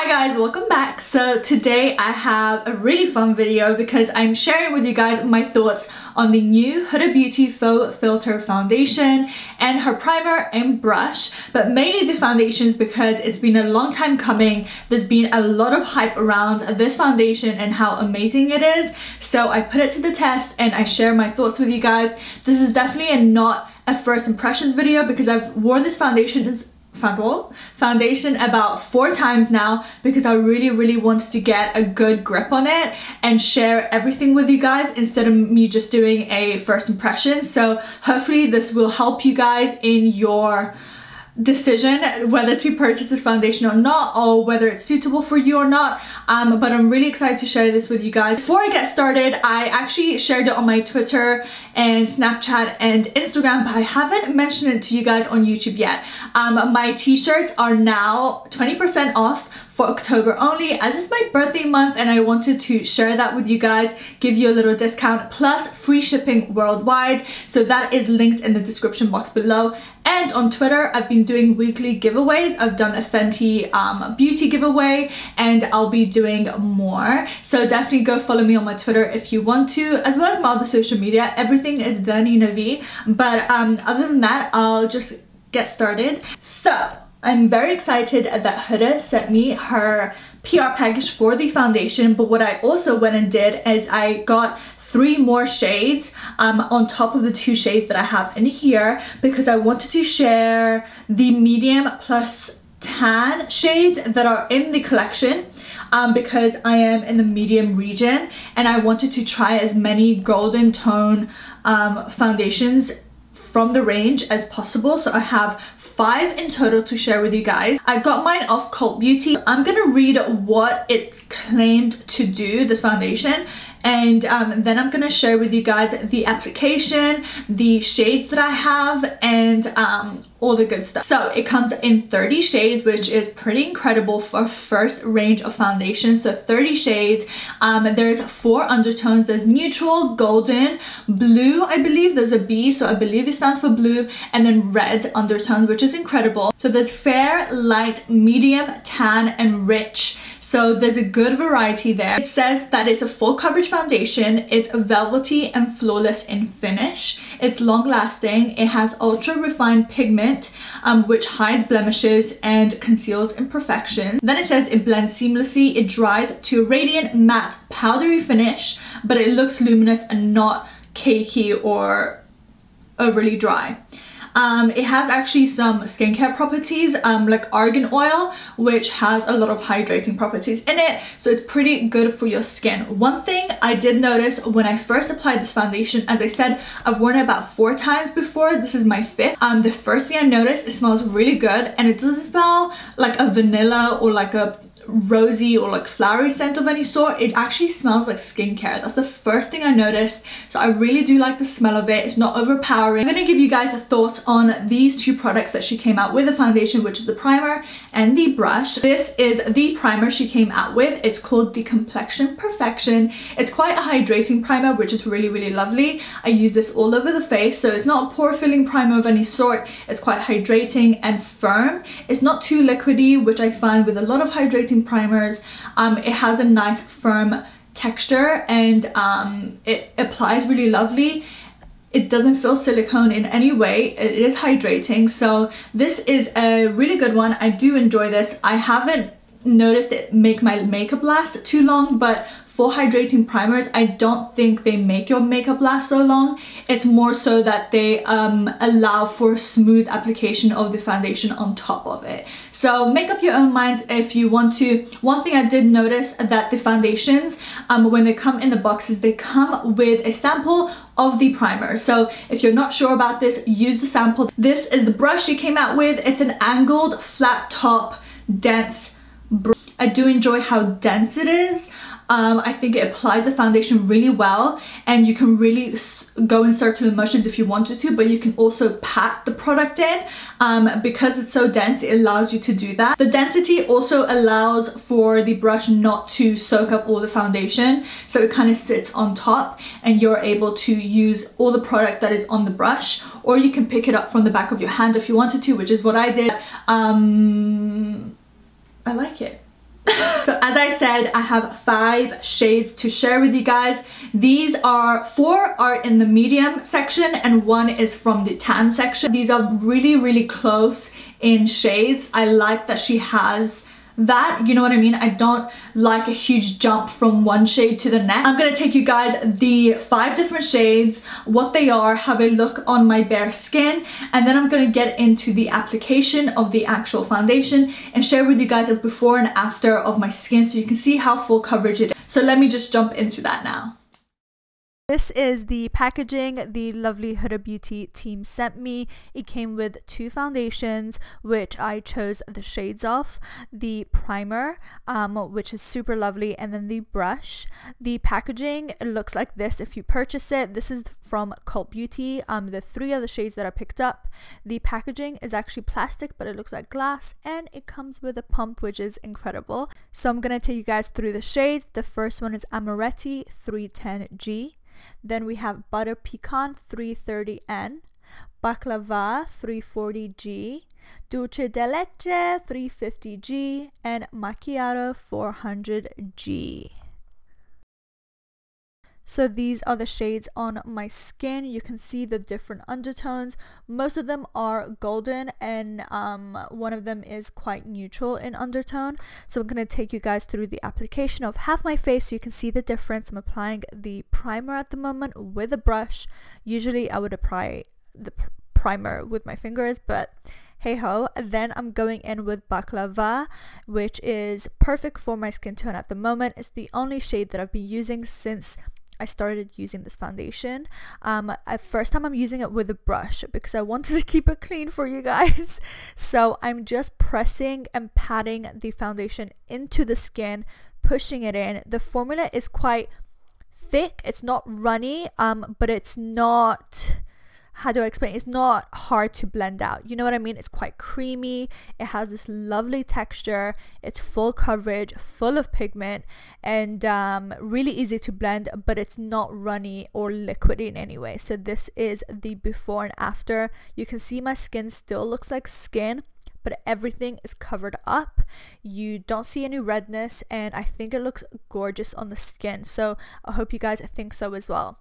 guys, welcome back. So today I have a really fun video because I'm sharing with you guys my thoughts on the new Huda Beauty Faux Filter foundation and her primer and brush, but mainly the foundations because it's been a long time coming. There's been a lot of hype around this foundation and how amazing it is, so I put it to the test and I share my thoughts with you guys. This is definitely not a first impressions video because I've worn this foundation about 4 times now because I really wanted to get a good grip on it and share everything with you guys instead of me just doing a first impression. So hopefully this will help you guys in your decision whether to purchase this foundation or not, or whether it's suitable for you or not. But I'm really excited to share this with you guys. Before I get started, I actually shared it on my Twitter and Snapchat and Instagram, but I haven't mentioned it to you guys on YouTube yet. My t-shirts are now 20% off for October only, as it's my birthday month and I wanted to share that with you guys, give you a little discount plus free shipping worldwide. So that is linked in the description box below. And on Twitter, I've been doing weekly giveaways. I've done a Fenty beauty giveaway and I'll be doing more. So definitely go follow me on my Twitter if you want to, as well as my other social media. Everything is the Nina V. But other than that, I'll just get started. So I'm very excited that Huda sent me her PR package for the foundation, but what I also went and did is I got 3 more shades on top of the 2 shades that I have in here because I wanted to share the medium plus tan shades that are in the collection because I am in the medium region and I wanted to try as many golden tone foundations from the range as possible. So I have 5 in total to share with you guys. I got mine off Cult Beauty. I'm gonna read what it's claimed to do, this foundation, and then I'm gonna share with you guys the application, the shades that I have, and all the good stuff. So it comes in 30 shades, which is pretty incredible for a first range of foundation. So 30 shades. There's 4 undertones. There's neutral, golden, blue, I believe there's a B, so I believe it stands for blue, and then red undertones, which is incredible. So there's fair, light, medium, tan, and rich. So there's a good variety there. It says that it's a full coverage foundation. It's velvety and flawless in finish. It's long lasting. It has ultra refined pigment, which hides blemishes and conceals imperfections. Then it says it blends seamlessly. It dries to a radiant, matte, powdery finish, but it looks luminous and not cakey or overly dry. It has actually some skincare properties like argan oil, which has a lot of hydrating properties in it, so it's pretty good for your skin. One thing I did notice when I first applied this foundation, as I said, I've worn it about 4 times before, this is my 5th. The first thing I noticed, it smells really good and it doesn't smell like a vanilla or like a rosy or like flowery scent of any sort. It actually smells like skincare. That's the first thing I noticed, so I really do like the smell of it. It's not overpowering. I'm gonna give you guys a thought on these 2 products that she came out with, the foundation, which is the primer and the brush. This is the primer she came out with. It's called the Complexion Perfection. It's quite a hydrating primer, which is really lovely. I use this all over the face, so it's not a pore filling primer of any sort. It's quite hydrating and firm. It's not too liquidy, which I find with a lot of hydrating primers. It has a nice firm texture and it applies really lovely. It doesn't feel silicone in any way. It is hydrating, so this is a really good one. I do enjoy this. I haven't noticed it make my makeup last too long, but for hydrating primers, I don't think they make your makeup last so long. It's more so that they allow for smooth application of the foundation on top of it. So make up your own minds if you want to. One thing I did notice that the foundations, when they come in the boxes, they come with a sample of the primer. So if you're not sure about this, use the sample. This is the brush she came out with. It's an angled flat top dense brush. I do enjoy how dense it is. I think it applies the foundation really well, and you can really go in circular motions if you wanted to, but you can also pat the product in. Because it's so dense, it allows you to do that. The density also allows for the brush not to soak up all the foundation, so it kind of sits on top and you're able to use all the product that is on the brush, or you can pick it up from the back of your hand if you wanted to, which is what I did. I like it. So as I said, I have 5 shades to share with you guys. These are 4 are in the medium section and 1 is from the tan section. These are really close in shades. I like that she has that, you know what I mean? I don't like a huge jump from one shade to the next. I'm gonna take you guys the 5 different shades, what they are, how they look on my bare skin, and then I'm gonna get into the application of the actual foundation and share with you guys a before and after of my skin so you can see how full coverage it is. So let me just jump into that now. This is the packaging the lovely Huda Beauty team sent me. It came with 2 foundations, which I chose the shades of. The primer, which is super lovely, and then the brush. The packaging, it looks like this if you purchase it. This is from Cult Beauty. The 3 other shades that I picked up. The packaging is actually plastic, but it looks like glass, and it comes with a pump, which is incredible. So I'm gonna take you guys through the shades. The first one is Amaretti 310G. Then we have Butter Pecan 330N, Baklava 340G, Dulce de Leche 350G, and Macchiato 400G. So these are the shades on my skin. You can see the different undertones. Most of them are golden, and one of them is quite neutral in undertone. So I'm going to take you guys through the application of half my face so you can see the difference. I'm applying the primer at the moment with a brush. Usually I would apply the primer with my fingers, but hey ho. Then I'm going in with Baklava, which is perfect for my skin tone at the moment. It's the only shade that I've been using since I started using this foundation. At first time I'm using it with a brush because I wanted to keep it clean for you guys. So I'm just pressing and patting the foundation into the skin, pushing it in. The formula is quite thick. It's not runny, but it's not, how do I explain? It's not hard to blend out. You know what I mean? It's quite creamy. It has this lovely texture. It's full coverage, full of pigment, and really easy to blend, but it's not runny or liquidy in any way. So this is the before and after. You can see my skin still looks like skin, but everything is covered up. You don't see any redness, and I think it looks gorgeous on the skin. So I hope you guys think so as well.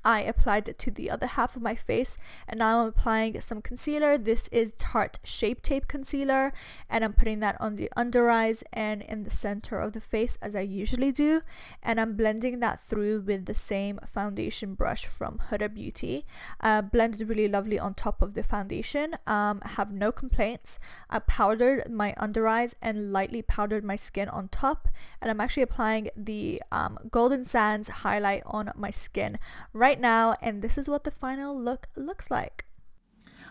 I applied it to the other half of my face, and now I'm applying some concealer. This is Tarte Shape Tape Concealer, and I'm putting that on the under eyes and in the center of the face as I usually do, and I'm blending that through with the same foundation brush from Huda Beauty. Blended really lovely on top of the foundation. I have no complaints. I powdered my under eyes and lightly powdered my skin on top, and I'm actually applying the Golden Sands highlight on my skin right now, and this is what the final look looks like.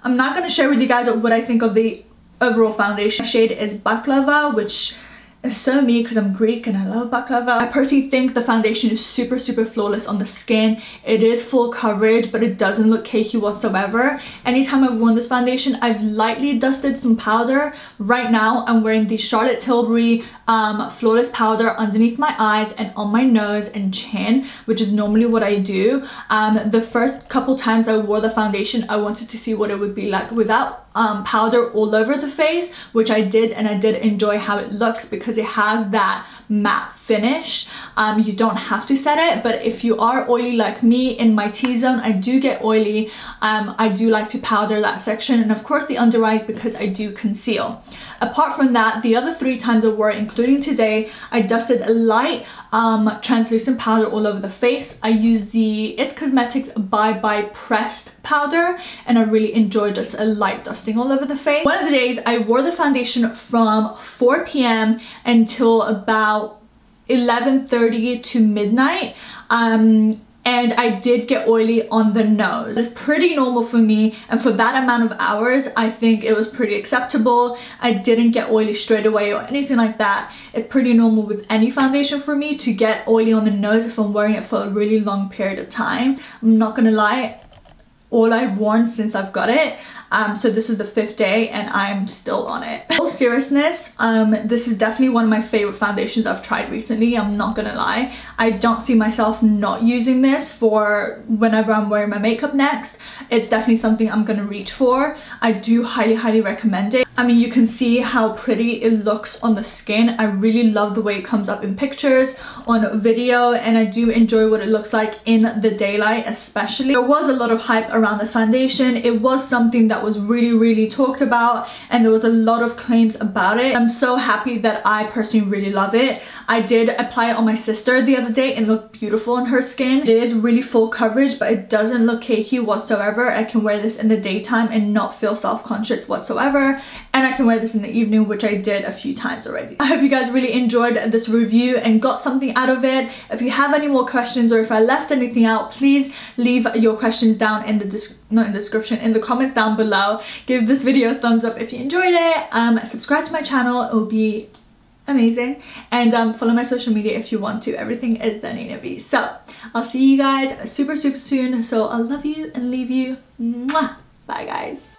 I'm not going to share with you guys what I think of the overall foundation. My shade is Baklava, which is so me because I'm Greek and I love baklava. I personally think the foundation is super flawless on the skin. It is full coverage, but it doesn't look cakey whatsoever. Anytime I've worn this foundation, I've lightly dusted some powder. Right now I'm wearing the Charlotte Tilbury flawless powder underneath my eyes and on my nose and chin, which is normally what I do. The first couple times I wore the foundation, I wanted to see what it would be like without powder all over the face, which I did, and I did enjoy how it looks because it has that matte finish. You don't have to set it, but if you are oily like me, in my T-zone I do get oily. I do like to powder that section, and of course the under eyes because I do conceal. Apart from that, the other 3 times I wore it, including today, I dusted a light translucent powder all over the face. I used the It Cosmetics Bye Bye Pressed powder, and I really enjoyed just a light dusting all over the face. One of the days I wore the foundation from 4 p.m. until about 11:30 to midnight, and I did get oily on the nose. It's pretty normal for me, and for that amount of hours I think it was pretty acceptable. I didn't get oily straight away or anything like that. It's pretty normal with any foundation for me to get oily on the nose if I'm wearing it for a really long period of time. I'm not gonna lie, all I've worn since I've got it, so this is the 5th day and I'm still on it. In all seriousness, this is definitely one of my favorite foundations I've tried recently. I'm not gonna lie, I don't see myself not using this for whenever I'm wearing my makeup next. It's definitely something I'm gonna reach for. I do highly recommend it. I mean, you can see how pretty it looks on the skin. I really love the way it comes up in pictures, on video, and I do enjoy what it looks like in the daylight especially. There was a lot of hype around this foundation. It was something that was really talked about, and there was a lot of claims about it. I'm so happy that I personally really love it. I did apply it on my sister the other day and it looked beautiful on her skin. It is really full coverage, but it doesn't look cakey whatsoever. I can wear this in the daytime and not feel self-conscious whatsoever, and I can wear this in the evening, which I did a few times already. I hope you guys really enjoyed this review and got something out of it. If you have any more questions, or if I left anything out, please leave your questions down in the in the comments down below. Give this video a thumbs up if you enjoyed it. Subscribe to my channel, it will be amazing, and follow my social media if you want to. Everything is the Nina B. So I'll see you guys super soon. So I love you and leave you. Mwah. Bye guys.